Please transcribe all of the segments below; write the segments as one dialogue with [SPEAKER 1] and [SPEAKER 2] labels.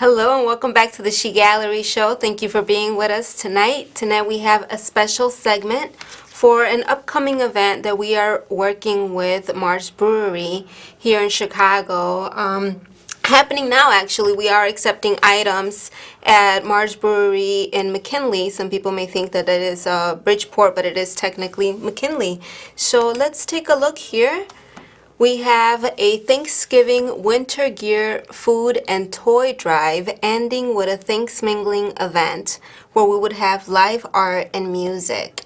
[SPEAKER 1] Hello and welcome back to the She Gallery Show. Thank you for being with us tonight. Tonight we have a special segment for an upcoming event that we are working with Mars Brewery here in Chicago. Happening now, actually, we are accepting items at Mars Brewery in McKinley. Some people may think that it is Bridgeport, but it is technically McKinley. So let's take a look here. We have a Thanksgiving winter gear food and toy drive ending with a Thanksmingling event where we would have live art and music.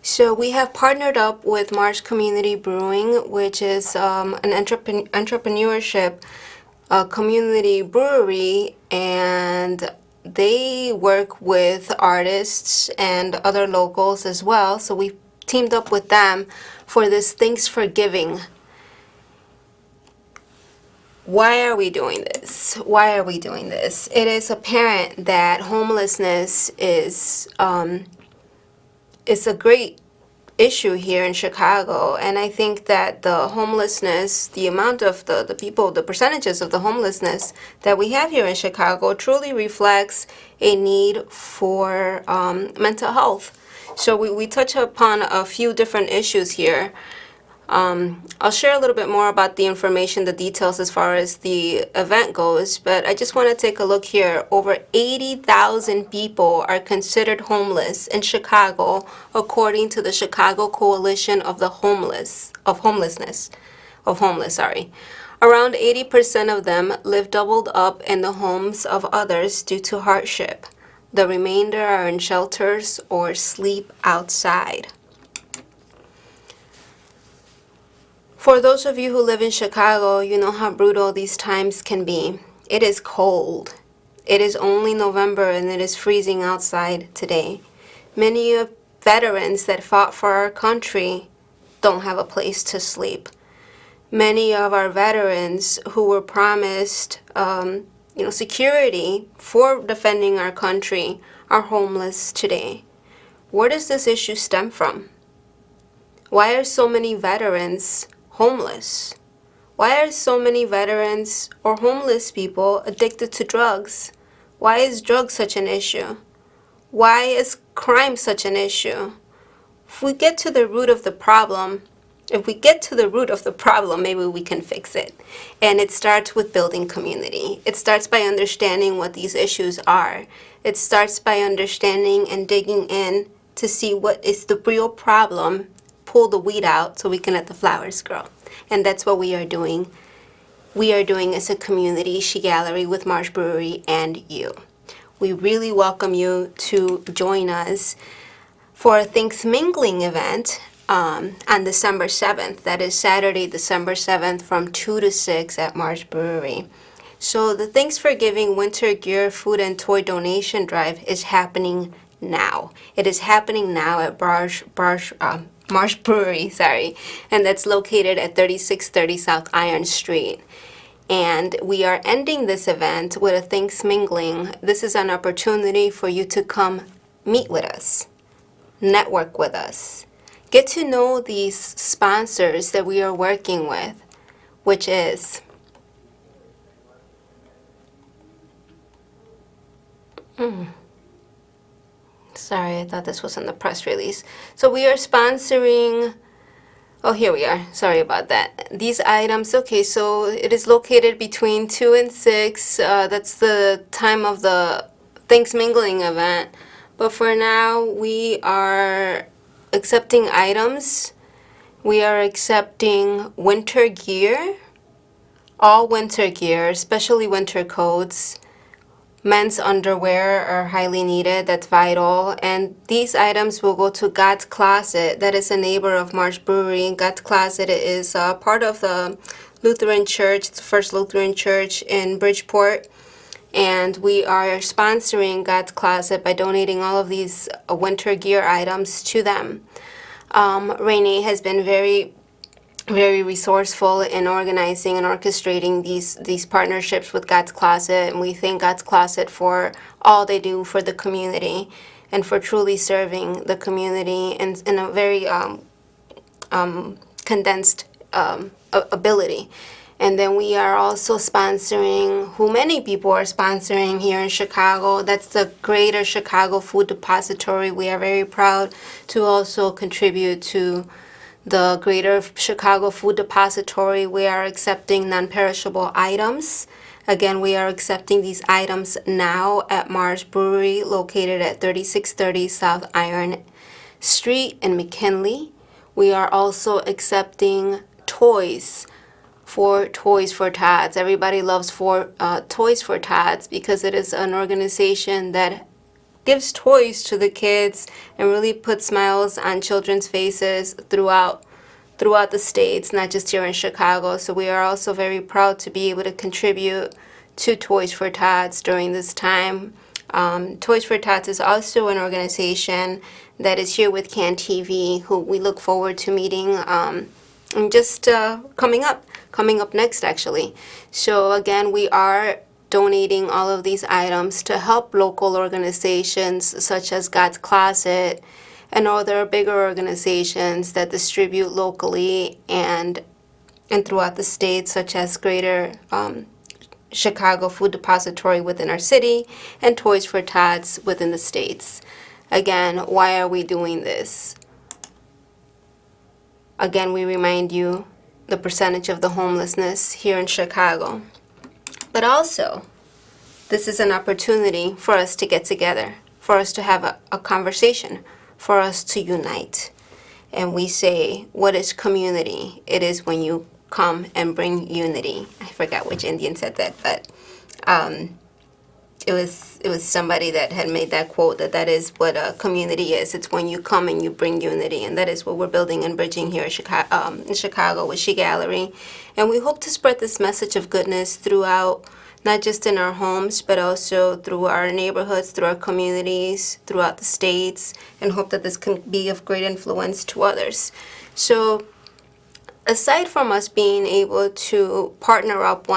[SPEAKER 1] So we have partnered up with Mars Community Brewing, which is an entrepreneurship community brewery, and they work with artists and other locals as well. So we teamed up with them for this Thanks for Giving. Why are we doing this? Why are we doing this? It is apparent that homelessness is a great issue here in Chicago, and I think that the homelessness, the amount of the people, the percentages of the homelessness that we have here in Chicago truly reflects a need for mental health. So we touch upon a few different issues here. I'll share a little bit more about the information, the details as far as the event goes, but I just want to take a look here. Over 80,000 people are considered homeless in Chicago, according to the Chicago Coalition of the Homeless. Around 80% of them live doubled up in the homes of others due to hardship. The remainder are in shelters or sleep outside. For those of you who live in Chicago, you know how brutal these times can be. It is cold. It is only November and it is freezing outside today. Many of veterans that fought for our country don't have a place to sleep. Many of our veterans who were promised security for defending our country are homeless today. Where does this issue stem from? Why are so many veterans homeless? Why are so many veterans or homeless people addicted to drugs? Why is drugs such an issue? Why is crime such an issue? If we get to the root of the problem, maybe we can fix it. And it starts with building community. It starts by understanding what these issues are. It starts by understanding and digging in to see what is the real problem, pull the weed out so we can let the flowers grow. And that's what we are doing. We are doing as a community, She Gallery with Mars Brewery and you. We really welcome you to join us for a Thanksmingling event on December 7th. That is Saturday, December 7th from 2 to 6 at Mars Brewery. So the Thanks for Giving Winter Gear Food and Toy Donation Drive is happening now. It is happening now at Mars Brewery, and that's located at 3630 South Iron Street. And we are ending this event with a Thanksmingling. This is an opportunity for you to come meet with us, network with us, get to know these sponsors that we are working with, which is Sorry, I thought this was in the press release. So we are sponsoring, oh, here we are. Sorry about that. These items, okay, so it is located between 2 and 6. That's the time of the Thanksmingling event. But for now, we are accepting items. We are accepting winter gear, all winter gear, especially winter coats. Men's underwear are highly needed, that's vital. And these items will go to God's Closet. That is a neighbor of Mars Brewery. God's Closet is part of the Lutheran Church. It's the First Lutheran Church in Bridgeport. And we are sponsoring God's Closet by donating all of these winter gear items to them. Renee has been very resourceful in organizing and orchestrating these partnerships with God's Closet, and we thank God's Closet for all they do for the community and for truly serving the community in a very condensed ability. And then we are also sponsoring, who many people are sponsoring here in Chicago. That's the Greater Chicago Food Depository. We are very proud to also contribute to the Greater Chicago Food Depository. We are accepting non-perishable items. Again, we are accepting these items now at Mars Brewery, located at 3630 South Iron Street in McKinley. We are also accepting toys for Toys for Tots. Everybody loves Toys for Tots because it is an organization that gives toys to the kids and really puts smiles on children's faces throughout the states, not just here in Chicago. So we are also very proud to be able to contribute to Toys for Tots during this time. Toys for Tots is also an organization that is here with CAN TV, who we look forward to meeting just coming up next, actually. So again, we are donating all of these items to help local organizations such as God's Closet and other bigger organizations that distribute locally and throughout the state, such as Greater Chicago Food Depository within our city and Toys for Tots within the states. Again, why are we doing this? Again, we remind you the percentage of the homelessness here in Chicago. But also, this is an opportunity for us to get together, for us to have a conversation, for us to unite. And we say, what is community? It is when you come and bring unity. I forgot which Indian said that, but it was somebody that had made that quote, that is what a community is. It's when you come and you bring unity, and that is what we're building and bridging here in Chicago with She Gallery. And we hope to spread this message of goodness throughout, not just in our homes, but also through our neighborhoods, through our communities, throughout the states, and hope that this can be of great influence to others. So aside from us being able to partner up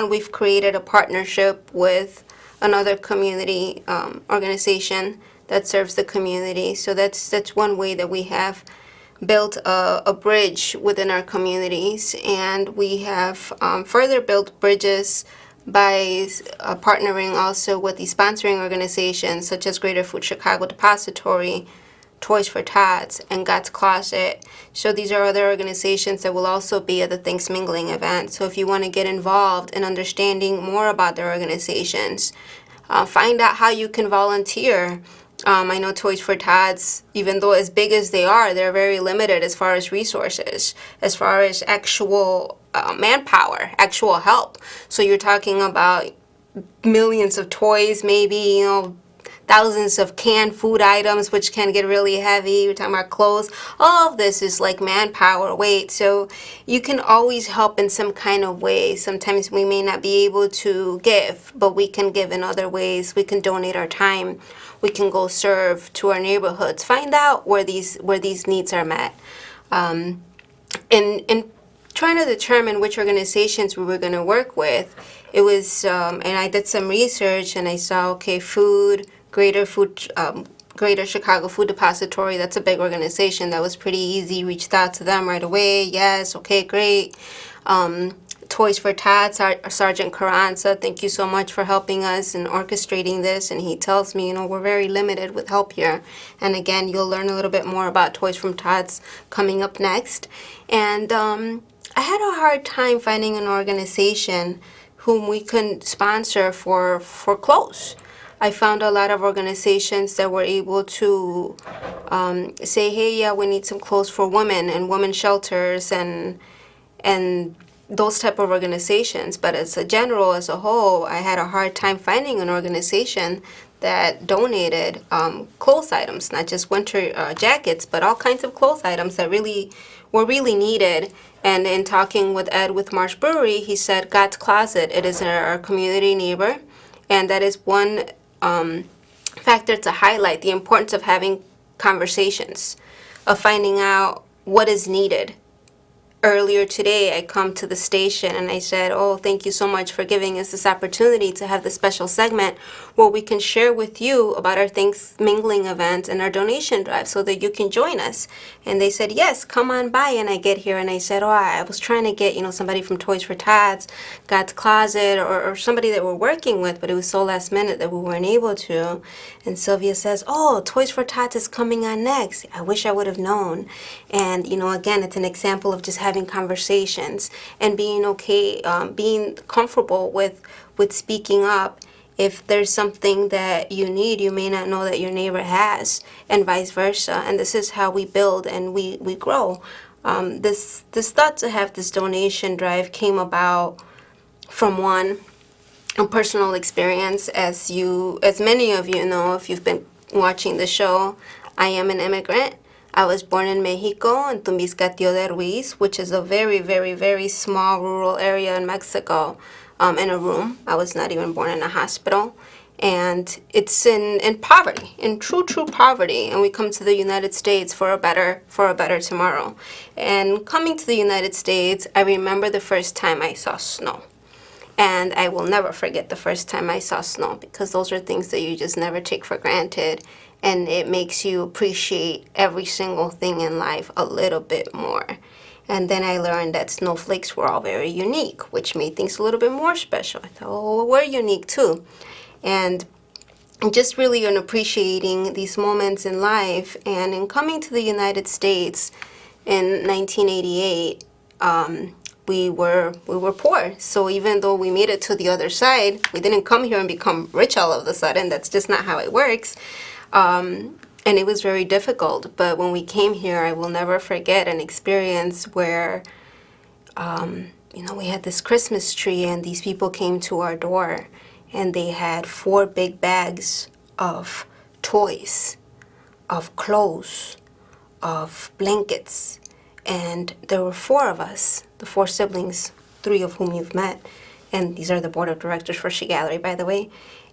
[SPEAKER 1] we've created a partnership with another community organization that serves the community. So that's one way that we have built a bridge within our communities, and we have further built bridges by partnering also with the sponsoring organizations such as Greater Food Chicago Depository, Toys for Tots, and God's Closet. So these are other organizations that will also be at the Thanks Mingling event. So if you want to get involved in understanding more about their organizations, find out how you can volunteer. I know Toys for Tots, even though as big as they are, they're very limited as far as resources, as far as actual manpower, actual help. So you're talking about millions of toys, maybe, thousands of canned food items, which can get really heavy. We're talking about clothes. All of this is like manpower, weight. So you can always help in some kind of way. Sometimes we may not be able to give, but we can give in other ways. We can donate our time. We can go serve to our neighborhoods. Find out where these needs are met. And trying to determine which organizations we were going to work with, it was, and I did some research and I saw, okay, Greater Chicago Food Depository, that's a big organization. That was pretty easy. Reached out to them right away. Yes, okay, great. Toys for Tots, Sergeant Carranza, thank you so much for helping us and orchestrating this. And he tells me, we're very limited with help here. And again, you'll learn a little bit more about Toys from Tots coming up next. And I had a hard time finding an organization whom we can sponsor for clothes. I found a lot of organizations that were able to say, hey, yeah, we need some clothes for women and women's shelters and those type of organizations. But as a whole, I had a hard time finding an organization that donated clothes items, not just winter jackets, but all kinds of clothes items that were really needed. And in talking with Ed with Marsh Brewery, he said God's Closet, it is our community neighbor, and that is one factor to highlight the importance of having conversations, of finding out what is needed earlier today, I come to the station and I said, oh, thank you so much for giving us this opportunity to have this special segment where we can share with you about our Thanks Mingling event and our donation drive so that you can join us. And they said, yes, come on by. And I get here and I said, oh, I was trying to get, somebody from Toys for Tots, God's Closet, or somebody that we're working with, but it was so last minute that we weren't able to. And Sylvia says, oh, Toys for Tots is coming on next. I wish I would have known. And, again, it's an example of just having conversations and being okay, being comfortable with speaking up. If there's something that you need, you may not know that your neighbor has, and vice versa. And this is how we build and we grow. This thought to have this donation drive came about from a personal experience. As many of you know, if you've been watching the show, I am an immigrant. I was born in Mexico, in Tumbiscatio de Ruiz, which is a very, very, very small rural area in Mexico, in a room. I was not even born in a hospital. And it's in poverty, in true poverty. And we come to the United States for a better tomorrow. And coming to the United States, I remember the first time I saw snow. And I will never forget the first time I saw snow, because those are things that you just never take for granted. And it makes you appreciate every single thing in life a little bit more. And then I learned that snowflakes were all very unique, which made things a little bit more special. I thought, oh, well, we're unique too. And just really in appreciating these moments in life. And in coming to the United States in 1988, we were poor. So even though we made it to the other side, we didn't come here and become rich all of a sudden. That's just not how it works. And it was very difficult. But when we came here, I will never forget an experience where, we had this Christmas tree and these people came to our door and they had 4 big bags of toys, of clothes, of blankets. And there were 4 of us, the 4 siblings, 3 of whom you've met. And these are the board of directors for S.H.E Gallery, by the way.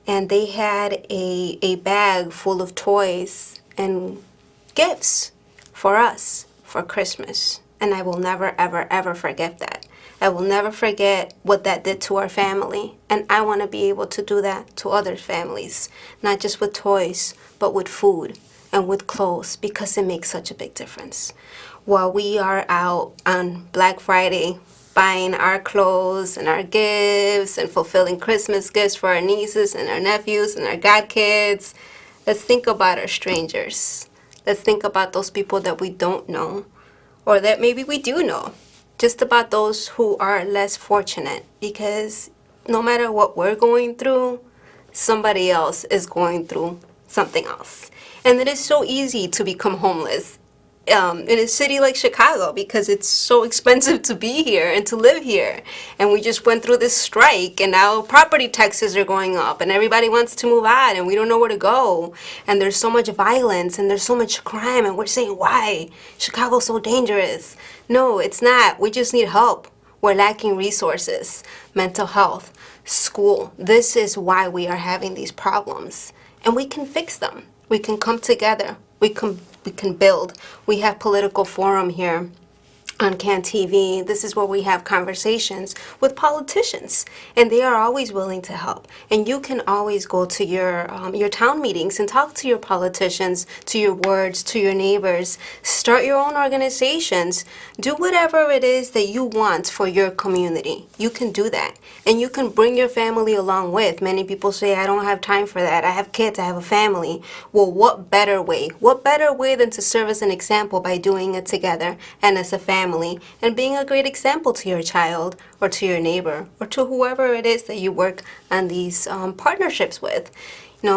[SPEAKER 1] And they had a bag full of toys and gifts for us for Christmas. And I will never, ever, ever forget that. I will never forget what that did to our family. And I want to be able to do that to other families, not just with toys, but with food and with clothes, because it makes such a big difference. While we are out on Black Friday buying our clothes and our gifts and fulfilling Christmas gifts for our nieces and our nephews and our godkids, let's think about our strangers. Let's think about those people that we don't know, or that maybe we do know. Just about those who are less fortunate, because no matter what we're going through, somebody else is going through something else. And it is so easy to become homeless in a city like Chicago, because it's so expensive to be here and to live here. And we just went through this strike, and now property taxes are going up, and everybody wants to move out, and we don't know where to go. And there's so much violence, and there's so much crime, and we're saying, why? Chicago's so dangerous. No, it's not. We just need help. We're lacking resources, mental health, school. This is why we are having these problems. And we can fix them. We can come together. We can build. We have political forum here on CAN TV. This is where we have conversations with politicians, and they are always willing to help. And you can always go to your town meetings and talk to your politicians, to your wards, to your neighbors. Start your own organizations. Do whatever it is that you want for your community. You can do that, and you can bring your family along with. Many people say, I don't have time for that. I have kids. I have a family. Well, what better way? What better way than to serve as an example by doing it together and as a family, and being a great example to your child or to your neighbor or to whoever it is that you work on these partnerships with.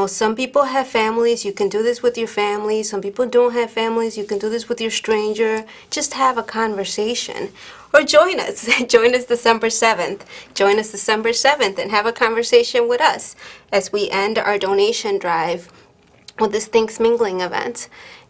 [SPEAKER 1] Some people have families. You can do this with your family. Some people don't have families. You can do this with your stranger. Just have a conversation. Or join us. Join us December 7th. Join us December 7th and have a conversation with us as we end our donation drive with this Thanks Mingling event.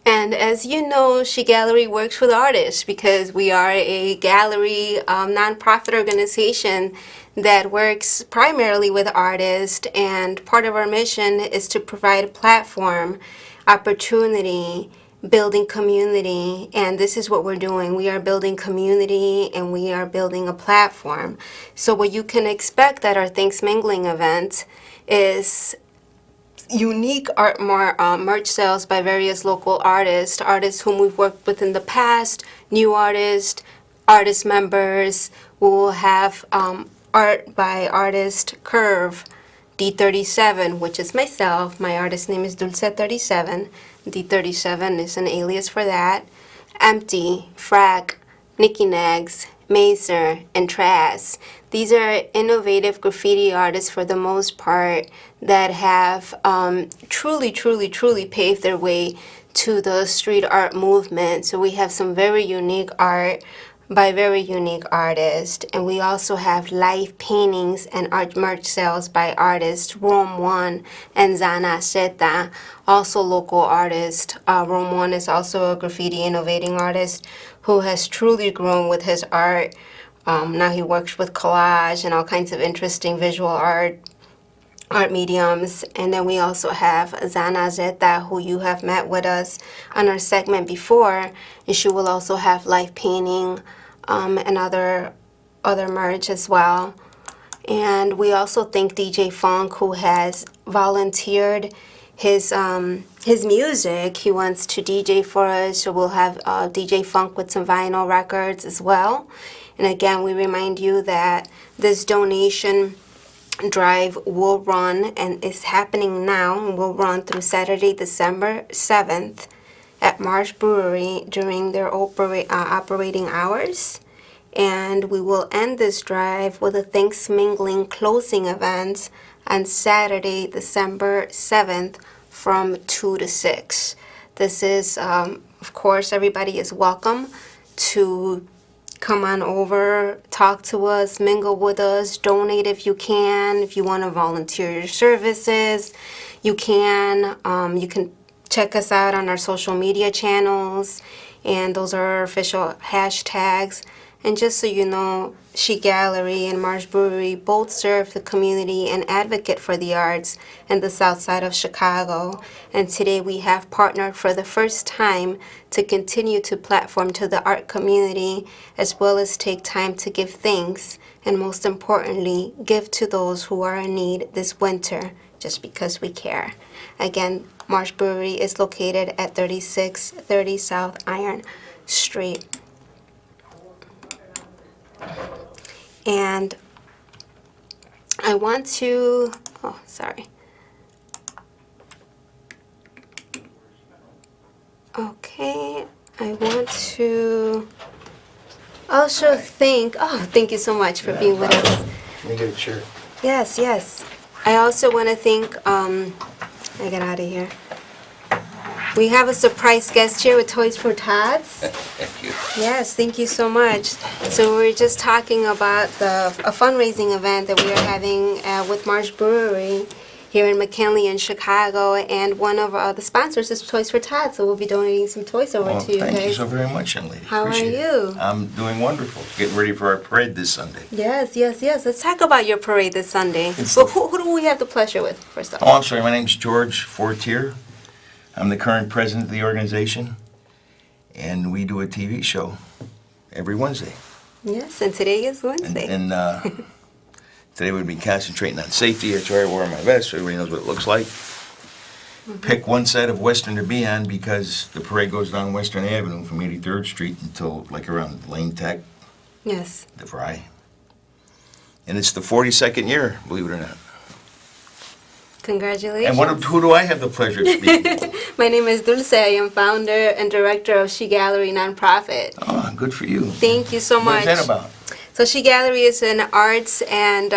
[SPEAKER 1] And as you know, S.H.E Gallery works with artists, because we are a gallery nonprofit organization that works primarily with artists, and part of our mission is to provide a platform, opportunity, building community, and this is what we're doing. We are building community and we are building a platform. So what you can expect at our Thanks Mingling event is unique merch sales by various local artists whom we've worked with in the past, new artists, artist members. We will have art by artist Curve, D37, which is myself. My artist name is Dulce37. D37 is an alias for that. Empty, Frack, Nicky Nags, Mazer, and Trass. These are innovative graffiti artists for the most part that have truly paved their way to the street art movement. So we have some very unique art by very unique artists, and we also have live paintings and art merch sales by artists Rome 1 and S.H.E, also local artists. Rome 1 is also a graffiti innovating artist who has truly grown with his art. Now he works with collage and all kinds of interesting visual art mediums. And then we also have S.H.E, who you have met with us on our segment before, and she will also have live painting and other merch as well. And we also thank DJ Funk, who has volunteered his music. He wants to DJ for us, so we'll have DJ Funk with some vinyl records as well. And again, we remind you that this donation drive will run and is happening now and will run through Saturday, December 7th at Marsh Brewery during their operating hours. And we will end this drive with a Thanks Mingling closing event on Saturday, December 7th from 2 to 6. This is, of course, everybody is welcome to come on over, talk to us, mingle with us, donate if you can. If you want to volunteer your services, you can. You can check us out on our social media channels, and those are our official hashtags. And just so you know, S.H.E Gallery and Marsh Brewery both serve the community and advocate for the arts in the south side of Chicago. And today we have partnered for the first time to continue to platform to the art community, as well as take time to give thanks, and most importantly, give to those who are in need this winter, just because we care. Again, Marsh Brewery is located at 3630 South Iron Street. And I want to, Okay, I want to also thank you so much for being with us.
[SPEAKER 2] Let me get a chair.
[SPEAKER 1] Yes. I also want to thank, I get out of here. We have a surprise guest here with Toys for Tots.
[SPEAKER 2] Thank you.
[SPEAKER 1] Yes, thank you so much. So we're just talking about a fundraising event that we are having with Marsh Brewery here in McKinley in Chicago, and one of the sponsors is Toys for Tots, so we'll be donating some toys over to you guys.
[SPEAKER 2] Thank you so very much, young lady.
[SPEAKER 1] How
[SPEAKER 2] Appreciate
[SPEAKER 1] are you?
[SPEAKER 2] It. I'm doing wonderful. Getting ready for our parade this Sunday.
[SPEAKER 1] Yes. Let's talk about your parade this Sunday. So who do we have the pleasure with, first off?
[SPEAKER 2] Oh, I'm sorry. My name's George Fortier. I'm the current president of the organization, and we do a TV show every Wednesday.
[SPEAKER 1] Yes, and today is Wednesday.
[SPEAKER 2] And today we'll be concentrating on safety. That's why I wear my vest so everybody knows what it looks like. Mm-hmm. Pick one side of Western to be on because the parade goes down Western Avenue from 83rd Street until like around Lane Tech.
[SPEAKER 1] Yes.
[SPEAKER 2] The Fry. And it's the 42nd year, believe it or not.
[SPEAKER 1] Congratulations.
[SPEAKER 2] And who do I have the pleasure of speaking to?
[SPEAKER 1] My name is Dulce. I am founder and director of S.H.E Gallery nonprofit.
[SPEAKER 2] Oh, good for you.
[SPEAKER 1] Thank you so much.
[SPEAKER 2] What's that about?
[SPEAKER 1] So S.H.E Gallery is an arts and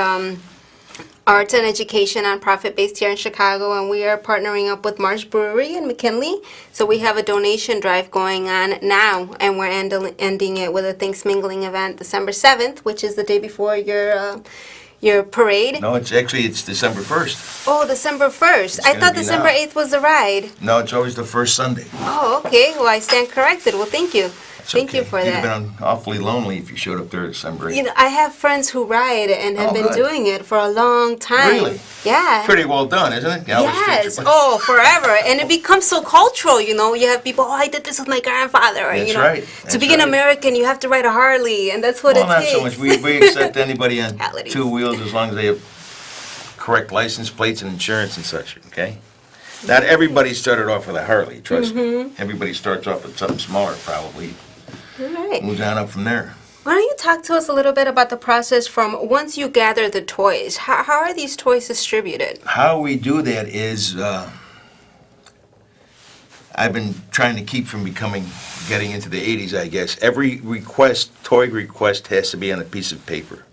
[SPEAKER 1] education nonprofit based here in Chicago, and we are partnering up with Marsh Brewery in McKinley. So we have a donation drive going on now, and we're ending it with a Thanks Mingling event December 7th, which is the day before your parade.
[SPEAKER 2] No, it's December 1st.
[SPEAKER 1] Oh, December 1st. I thought December 8th was the ride.
[SPEAKER 2] No, it's always the first Sunday.
[SPEAKER 1] Oh, okay. Well, I stand corrected. Well, thank you.
[SPEAKER 2] It's
[SPEAKER 1] Thank you
[SPEAKER 2] okay.
[SPEAKER 1] for
[SPEAKER 2] You'd
[SPEAKER 1] that.
[SPEAKER 2] have been awfully lonely if you showed up there at December 8th.
[SPEAKER 1] You know, I have friends who ride and have
[SPEAKER 2] Oh,
[SPEAKER 1] been
[SPEAKER 2] good.
[SPEAKER 1] doing it for a long time.
[SPEAKER 2] Really?
[SPEAKER 1] Yeah.
[SPEAKER 2] Pretty well done, isn't it? Yeah,
[SPEAKER 1] Yes. Oh, forever. And it becomes so cultural, you know. You have people, oh, I did this with my grandfather.
[SPEAKER 2] That's
[SPEAKER 1] you know.
[SPEAKER 2] right.
[SPEAKER 1] To
[SPEAKER 2] That's
[SPEAKER 1] be an
[SPEAKER 2] right.
[SPEAKER 1] American, you have to ride a Harley, and that's what
[SPEAKER 2] Well,
[SPEAKER 1] it
[SPEAKER 2] not
[SPEAKER 1] takes.
[SPEAKER 2] so much. We accept anybody on
[SPEAKER 1] Realities.
[SPEAKER 2] 2 wheels as long as they have correct license plates and insurance and such, okay? Not everybody started off with a Harley, trust me. Everybody starts off with something smaller, probably.
[SPEAKER 1] All right.
[SPEAKER 2] Moves on up from there.
[SPEAKER 1] Why don't you talk to us a little bit about the process from once you gather the toys? How are these toys distributed?
[SPEAKER 2] How we do that is, I've been trying to keep from getting into the 80s, I guess. Every toy request has to be on a piece of paper.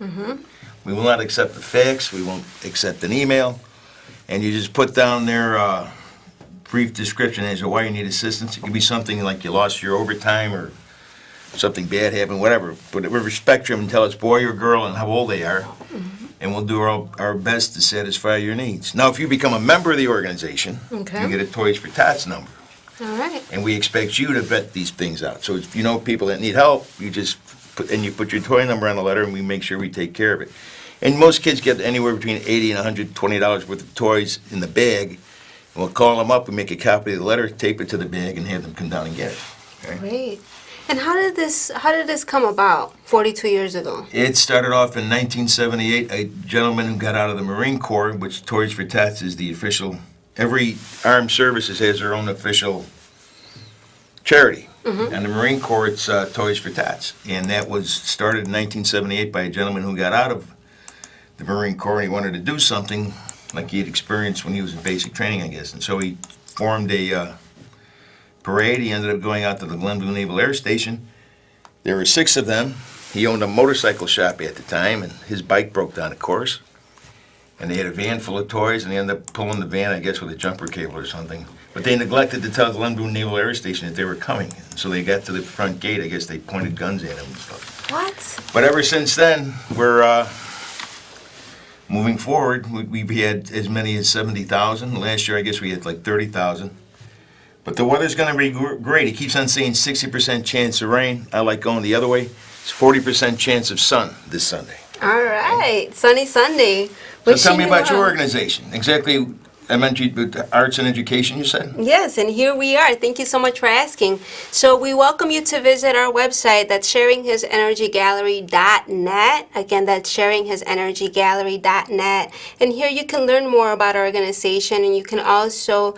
[SPEAKER 2] We will not accept a fax, we won't accept an email, and you just put down their brief description as to why you need assistance. It could be something like you lost your overtime or something bad happened, whatever. Whatever spectrum, and tell us boy or girl and how old they are, and we'll do our best to satisfy your needs. Now, if you become a member of the organization,
[SPEAKER 1] Okay.
[SPEAKER 2] you get a Toys for Tots number.
[SPEAKER 1] All right.
[SPEAKER 2] And we expect you to vet these things out. So if you know people that need help, you just put your toy number on the letter, and we make sure we take care of it. And most kids get anywhere between $80 and $120 worth of toys in the bag. And we'll call them up, we make a copy of the letter, tape it to the bag, and have them come down and get it. Okay?
[SPEAKER 1] Great. And how did this come about 42 years ago?
[SPEAKER 2] It started off in 1978. A gentleman who got out of the Marine Corps, which Toys for Tots is the official. Every armed services has their own official charity. And the Marine Corps, it's Toys for Tots. And that was started in 1978 by a gentleman who got out of the Marine Corps, and he wanted to do something like he had experienced when he was in basic training, I guess. And so he formed a parade. He ended up going out to the Glenview Naval Air Station. There were 6 of them. He owned a motorcycle shop at the time, and his bike broke down, of course. And they had a van full of toys, and they ended up pulling the van, I guess, with a jumper cable or something. But they neglected to tell Glenview Naval Air Station that they were coming. So they got to the front gate. I guess they pointed guns at him and stuff.
[SPEAKER 1] What?
[SPEAKER 2] But ever since then, we're moving forward. We've had as many as 70,000. Last year, I guess we had like 30,000. But the weather's going to be great. He keeps on saying 60% chance of rain. I like going the other way. It's 40% chance of sun this Sunday.
[SPEAKER 1] All right. Sunny Sunday.
[SPEAKER 2] So tell me about your organization. Exactly, I meant arts and education, you said?
[SPEAKER 1] Yes, and here we are. Thank you so much for asking. So we welcome you to visit our website. That's sharinghisenergygallery.net. Again, that's sharinghisenergygallery.net. And here you can learn more about our organization, and you can also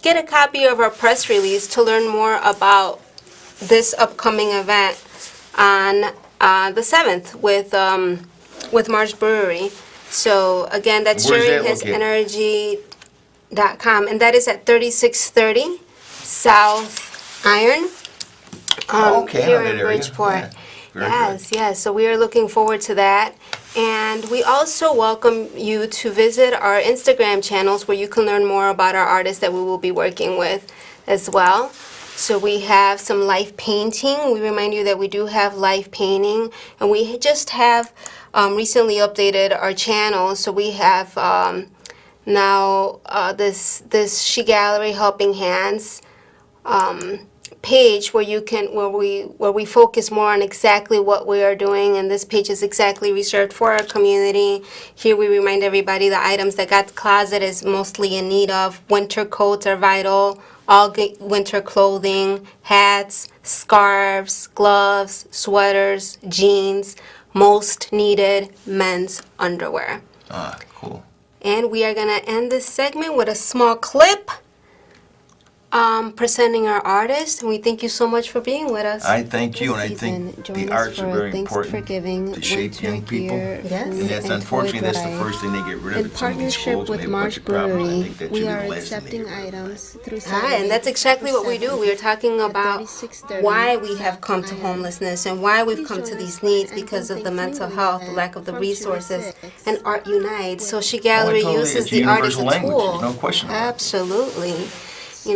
[SPEAKER 1] get a copy of our press release to learn more about this upcoming event on the 7th with Mars Brewery. So again, that's
[SPEAKER 2] Where's that located?
[SPEAKER 1] sharinghisenergy.com, and that is at 3630 South Iron.
[SPEAKER 2] Okay, I
[SPEAKER 1] here
[SPEAKER 2] know that
[SPEAKER 1] in
[SPEAKER 2] area.
[SPEAKER 1] Bridgeport.
[SPEAKER 2] Yeah, very
[SPEAKER 1] Yes. So we are looking forward to that. And we also welcome you to visit our Instagram channels where you can learn more about our artists that we will be working with as well. So we have some life painting. We remind you that we do have life painting, and we just have recently updated our channel. So we have now this S.H.E Gallery Helping Hands page where we focus more on exactly what we are doing, and this page is exactly reserved for our community. Here we remind everybody the items that God's Closet is mostly in need of. Winter coats are vital, all winter clothing, hats, scarves, gloves, sweaters, jeans, most needed men's underwear.
[SPEAKER 2] Ah, cool.
[SPEAKER 1] And we are gonna end this segment with a small clip presenting our artist, and we thank you so much for being with us.
[SPEAKER 2] I thank you, and I think the arts are very important to shape young people.
[SPEAKER 1] Yes.
[SPEAKER 2] And that's unfortunately, that's the first thing they get rid of at some of these schools when they have a bunch of problems. I think that should be the last thing they get rid of.
[SPEAKER 1] And that's exactly what we do. We are talking about why we have come to homelessness and why we've come to these needs because of the mental health, the lack of the resources, and Art Unites. So S.H.E Gallery
[SPEAKER 2] totally.
[SPEAKER 1] uses
[SPEAKER 2] It's
[SPEAKER 1] the art as a
[SPEAKER 2] universal language.
[SPEAKER 1] tool.
[SPEAKER 2] There's no question about it.
[SPEAKER 1] Absolutely.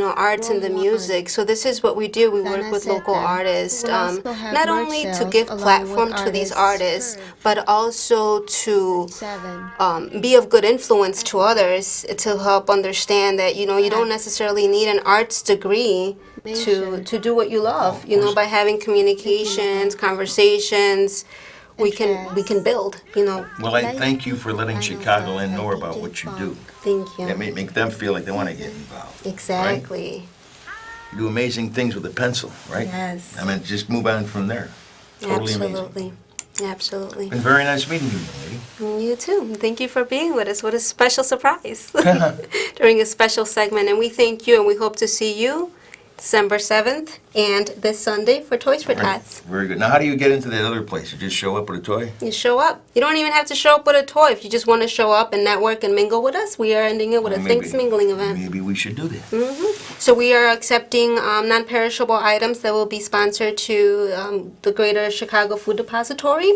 [SPEAKER 1] arts and the music. So this is what we do. We work with local artists, not only to give platform to these artists, but also to be of good influence to others, to help understand that, you don't necessarily need an arts degree to do what you love. By having communications, conversations, we can build.
[SPEAKER 2] Well, I thank you for letting Chicagoland know about what you do.
[SPEAKER 1] Thank you.
[SPEAKER 2] That may make them feel like they want to get involved.
[SPEAKER 1] Exactly.
[SPEAKER 2] Right? You do amazing things with a pencil, right?
[SPEAKER 1] Yes.
[SPEAKER 2] I mean, just move on from there. Totally
[SPEAKER 1] Absolutely.
[SPEAKER 2] amazing.
[SPEAKER 1] Absolutely.
[SPEAKER 2] Been very nice meeting you, young lady.
[SPEAKER 1] You too. Thank you for being with us. What a special surprise during a special segment. And we thank you, and we hope to see you December 7th and this Sunday for Toys for
[SPEAKER 2] Right.
[SPEAKER 1] Tots.
[SPEAKER 2] Very good. Now, how do you get into that other place? You just show up with a toy?
[SPEAKER 1] You show up. You don't even have to show up with a toy. If you just want to show up and network and mingle with us, we are ending it with a Thanks Mingling event.
[SPEAKER 2] Maybe we should do that.
[SPEAKER 1] So we are accepting non-perishable items that will be sponsored to the Greater Chicago Food Depository.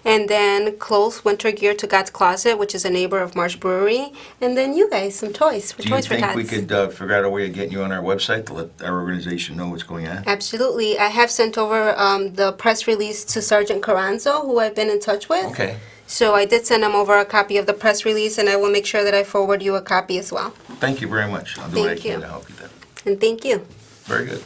[SPEAKER 1] And then clothes, winter gear to God's Closet, which is a neighbor of Marsh Brewery. And then you guys, some toys for
[SPEAKER 2] Do you
[SPEAKER 1] Toys for
[SPEAKER 2] think
[SPEAKER 1] Tots.
[SPEAKER 2] we could figure out a way of getting you on our website to let our organization know what's going on?
[SPEAKER 1] Absolutely. I have sent over the press release to Sergeant Carranzo, who I've been in touch with.
[SPEAKER 2] Okay.
[SPEAKER 1] So I did send him over a copy of the press release, and I will make sure that I forward you a copy as well.
[SPEAKER 2] Thank you very much. I'll do what I
[SPEAKER 1] Thank you.
[SPEAKER 2] can to help you then.
[SPEAKER 1] And thank you.
[SPEAKER 2] Very good.